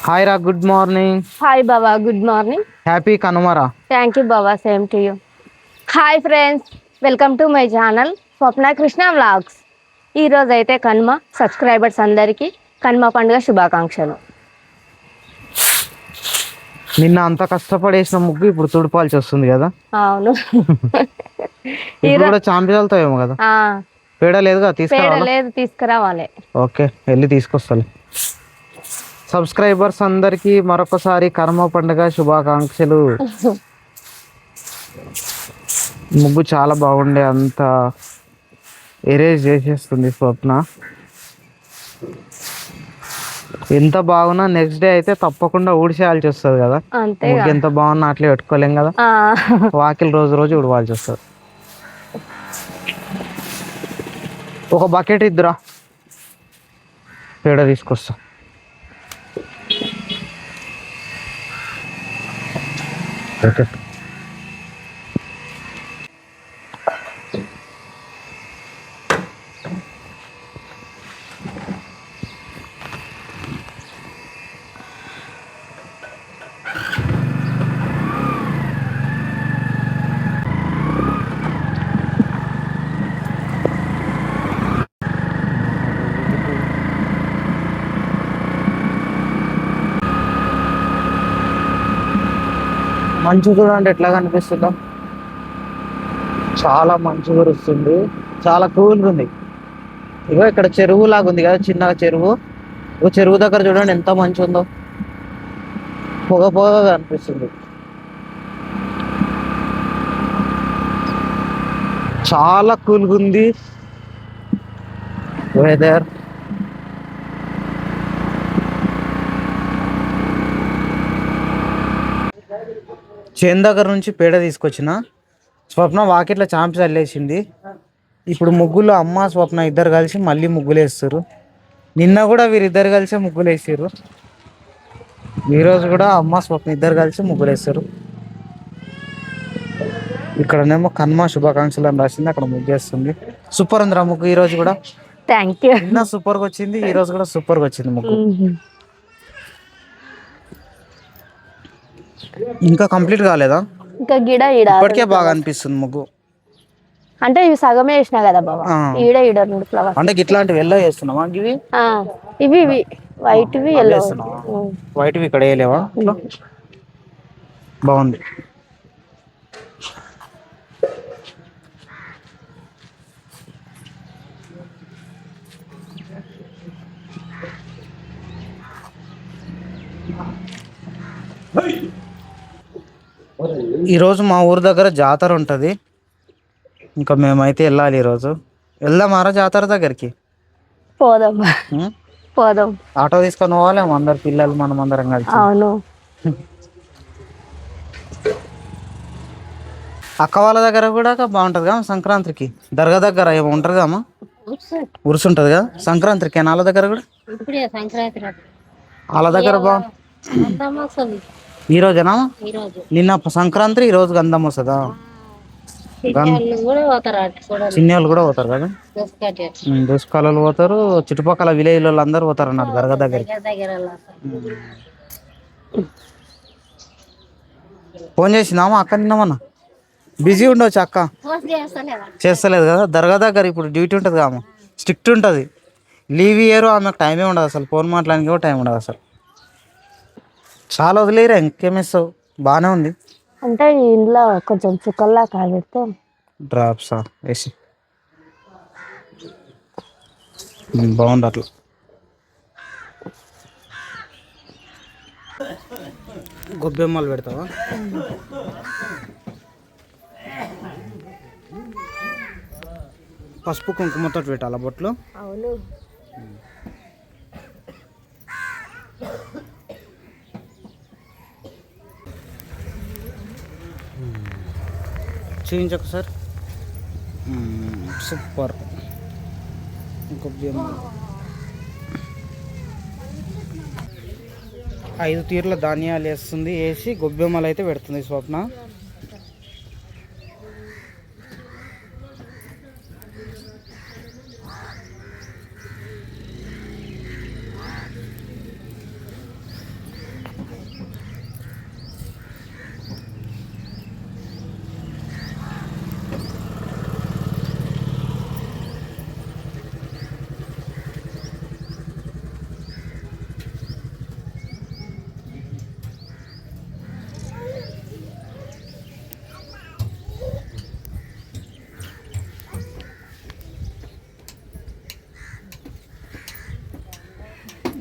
Hi రా, good morning. Hi బాబా, good morning. Happy కనుమరా. థ్యాంక్ యూ బాబా, same to you. Hi friends, welcome to my channel Swapna Krishna vlogs. ఈరోజు అయితే Kanuma subscribers అందరికీ కనుమ పండుగ శుభాకాంక్షలు. నిన్న అంత కష్టపడేసిన ముగ్గు ఇప్పుడు తుడిపాల్సి వస్తుంది కదా. అవును. ఇప్పుడు కూడా చాంపియన్తో ఏమో కదా. పేడ లేదుగా, లేదు, తీసుకురావాలి. ఓకే, వెళ్ళి తీసుకొస్తాను. సబ్స్క్రైబర్స్ అందరికీ మరొకసారి కనుమ పండుగ శుభాకాంక్షలు. ముగ్గు చాలా బాగుండే, అంత ఎరేజ్ చేసేస్తుంది స్వప్న. ఎంత బాగున్నా నెక్స్ట్ డే అయితే తప్పకుండా ఊడిసేయాల్సి వస్తుంది కదా. ముగ్గు ఎంత బాగున్నా అట్లే పెట్టుకోలేం కదా. వాకిలి రోజు రోజు ఉడవాల్సి వస్తుంది. ఒక బకెట్ ఇద్దురా, పేడ తీసుకొస్తా. ఓకే, మంచు చూడండి ఎట్లా కనిపిస్తుందో. చాలా మంచు కురుస్తుంది, చాలా కూల్గా ఉంది. ఇగో ఇక్కడ చెరువు లాగా ఉంది కదా, చిన్నగా చెరువు. ఇగో చెరువు దగ్గర చూడండి ఎంత మంచు ఉందో, పొగ పొగగా కనిపిస్తుంది. చాలా కూల్గా ఉంది వెదర్. చేను దగ్గర నుంచి పేడ తీసుకొచ్చిన. స్వప్న వాకిట్లో చాంపి చల్లేసింది. ఇప్పుడు ముగ్గులు అమ్మ స్వప్న ఇద్దరు కలిసి మళ్ళీ ముగ్గులు వేస్తారు. నిన్న కూడా వీరిద్దరు కలిసి ముగ్గులు వేసారు. ఈరోజు కూడా అమ్మ స్వప్న ఇద్దరు కలిసి ముగ్గులు వేస్తారు. ఇక్కడనేమో కనుమ శుభాకాంక్షలు అని రాసింది, అక్కడ ముగ్గు వేస్తుంది. సూపర్ ఉందిరా ముగ్గు ఈరోజు కూడా. Thank you. నిన్న సూపర్గా వచ్చింది, ఈరోజు కూడా సూపర్గా వచ్చింది ముగ్గు. ఇంకా కంప్లీట్ కాలేదా? ఇంకా ఇప్పటికే బాగా అనిపిస్తుంది ముగ్గు. అంటే ఇవి సగమే వేసినా కదా బాబా. ఈడ ఫ్లవర్స్ అంటే ఇట్లాంటివి ఎల్లో వేస్తున్నావా? ఇవి ఇవి వైట్ వి ఎల్లో. వైట్ వి ఇక్కడ వేయలేవా? బాగుంది. ఈరోజు మా ఊరు దగ్గర జాతర ఉంటుంది. ఇంకా మేమైతే వెళ్ళాలి ఈరోజు. వెళ్దామారా జాతర దగ్గరికి? పోదాం. ఆటో తీసుకొని పోవాలి అందరు పిల్లలు, మనం అందరం కలిసి. అవును. అక్క వాళ్ళ దగ్గర కూడా బాగుంటది కదా సంక్రాంతికి. దర్గా దగ్గర ఏమో ఉంటారు కమ్మా, ఉరుసు ఉంటుంది కదా సంక్రాంతికి. వాళ్ళ దగ్గర కూడా వాళ్ళ దగ్గర బాగుంది. ఈ రోజేనా? నిన్న సంక్రాంతి, ఈ రోజు గంధం వస్తుందా? చిన్న వాళ్ళు కూడా పోతారు కదా, దుష్కాలు పోతారు. చుట్టుపక్కల విలేజ్ వాళ్ళు అందరు పోతారు అన్నారు దర్గా దగ్గరికి. ఫోన్ చేసిందామా అక్క నిన్నమన్నా? బిజీ ఉండవచ్చు అక్క, చేస్తలేదు కదా. దర్గా దగ్గర ఇప్పుడు డ్యూటీ ఉంటుంది కామా, స్ట్రిక్ట్ ఉంటుంది. లీవ్ ఇయ్యరు, ఆమెకు టైమే ఉండదు అసలు. ఫోన్ మాట్లాడానికి కూడా టైం ఉండదు అసలు. చాలా వదిలేరా, ఇంకేమిస్తావు. బాగానే ఉంది అంటే ఇంట్లో కొంచెం చుక్కల్లా కాబెడితే డ్రాప్సా వేసి బాగుంది అట్లా. గొబ్బెమ్మలు పెడతావా? పసుపు కుంకుమతో పెట్టాలా బొట్లు? అవును. చూపించకు సార్. సూపర్. గొబ్బెమ్మ 5 తీర్ల ధాన్యాలు వేస్తుంది, వేసి గొబ్బెమ్మలు అయితే పెడుతుంది స్వప్న.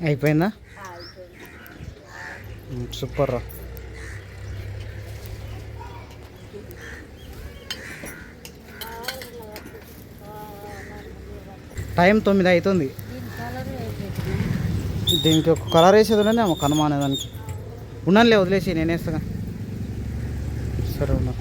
అయిపోయిందా? సూపర్ రా. టైం 9 అవుతుంది. దీనికి ఒక కలర్ వేసేది ఉన్నది కనుమ అనేదానికి. ఉన్నానులే, వదిలేసి నేను వేస్తాగా. సరే ఉన్నా.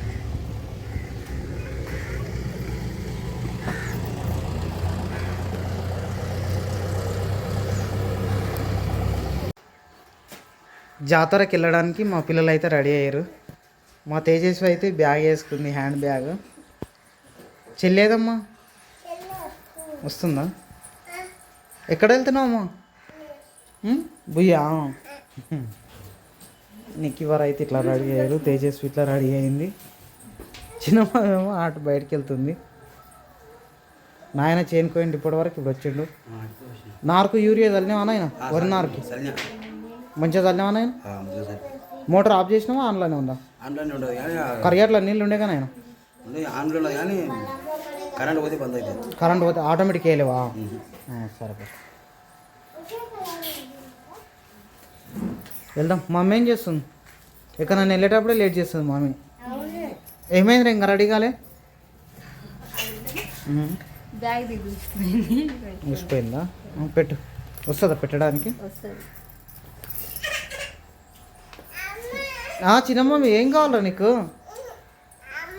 జాతరకి వెళ్ళడానికి మా పిల్లలు అయితే రెడీ అయ్యారు. మా తేజస్వి అయితే బ్యాగ్ వేసుకుంది, హ్యాండ్ బ్యాగ్. చెల్లేదమ్మా వస్తుందా? ఎక్కడ వెళ్తున్నావమ్మా? బుయ్యా. నిక్కివారు అయితే ఇట్లా రెడీ అయ్యారు, తేజస్వి ఇట్లా రెడీ అయింది. చిన్నమ్మ ఏమో అటు బయటకు వెళ్తుంది. నాయన చేనుకోండి ఇప్పటివరకు, ఇప్పుడు వచ్చిండు. నారుకు యూరియా చల్లినావా నాయన? వరి నారుకి మంచిగా చల్లినావా నాయన? మోటార్ ఆఫ్ చేసినావా? ఆన్లోనే ఉందా? కరిగేట్ల నీళ్ళు ఉండే కానీ ఆయన కరెంట్ పోతే ఆటోమేటిక్ వేయలేవా? సరే వెళ్దాం. మమ్మీ ఏం చేస్తుంది? ఇక్కడ నన్ను వెళ్ళేటప్పుడే లేట్ చేస్తుంది మమ్మీ. ఏమైంది ఇంకా రెడీ కాలే? ముసిపోయిందా? పెట్టు. వస్తుందా పెట్టడానికి? చిన్నమ్మ ఏం కావాలరా నీకు?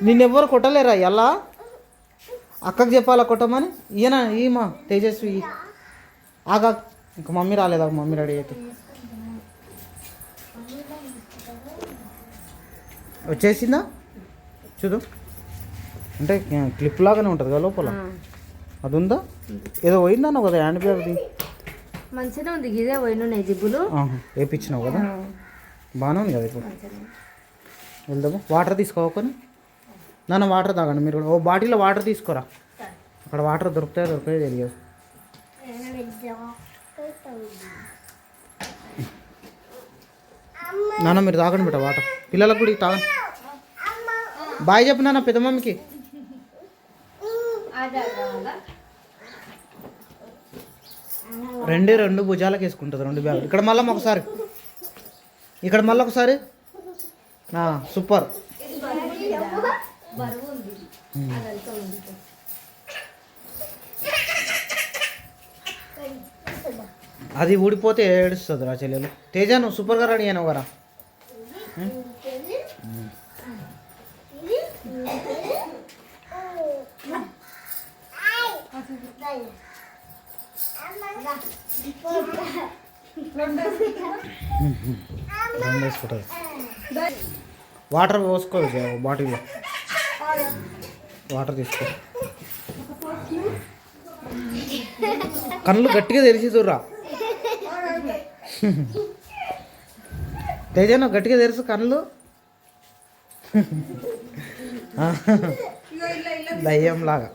నిన్నెవ్వరు కొట్టలేరా? ఎలా అక్కకు చెప్పాలా కొట్టమని? ఈయన ఈమా తేజస్వి ఆగా. ఇంకా మమ్మీ రాలేదా? మమ్మీ రెడీ అయితే వచ్చేసిందా? చూడు, అంటే క్లిప్ లాగానే ఉంటుంది కదా లోపల. అది ఉందా? ఏదో పోయిందన్నావు కదా హ్యాండ్ బ్యాగ్ది. మంచిగా ఉంది. ఇదే పోయిన జిబ్బులు వేయించినావు కదా, బాగానే ఉంది కదా. ఇప్పుడు వెళ్దాము. వాటర్ తీసుకోవాలి. నాన్న వాటర్ తాగండి మీరు కూడా. ఓ బాటిల్లో వాటర్ తీసుకోరా. అక్కడ వాటర్ దొరుకుతాయో తెలియదు. నాన్న మీరు తాగండి బిడ్డ వాటర్. పిల్లలకు కూడా తాగండి. బాయ్ చెప్పు నాన్న పెద్ద మమ్మీకి. రెండు భుజాలకు వేసుకుంటుంది, 2 బ్యాగులు. ఇక్కడ మళ్ళీ ఒకసారి, ఇక్కడ మళ్ళీ ఒకసారి. సూపర్. అది ఊడిపోతే ఏడుస్తుంది రా చెల్లెలు. తేజ నువ్వు సూపర్గా రెడీ అయినావు కదా. వేసుకుంటుంది. వాటర్ పోసుకో బాటిల్లో. వాటర్ తీసుకో. కళ్ళు గట్టిగా తెరిచి చూడరా తేజ. నువ్వు గట్టిగా తెరుసు కళ్ళు. దయ్యం లాగా.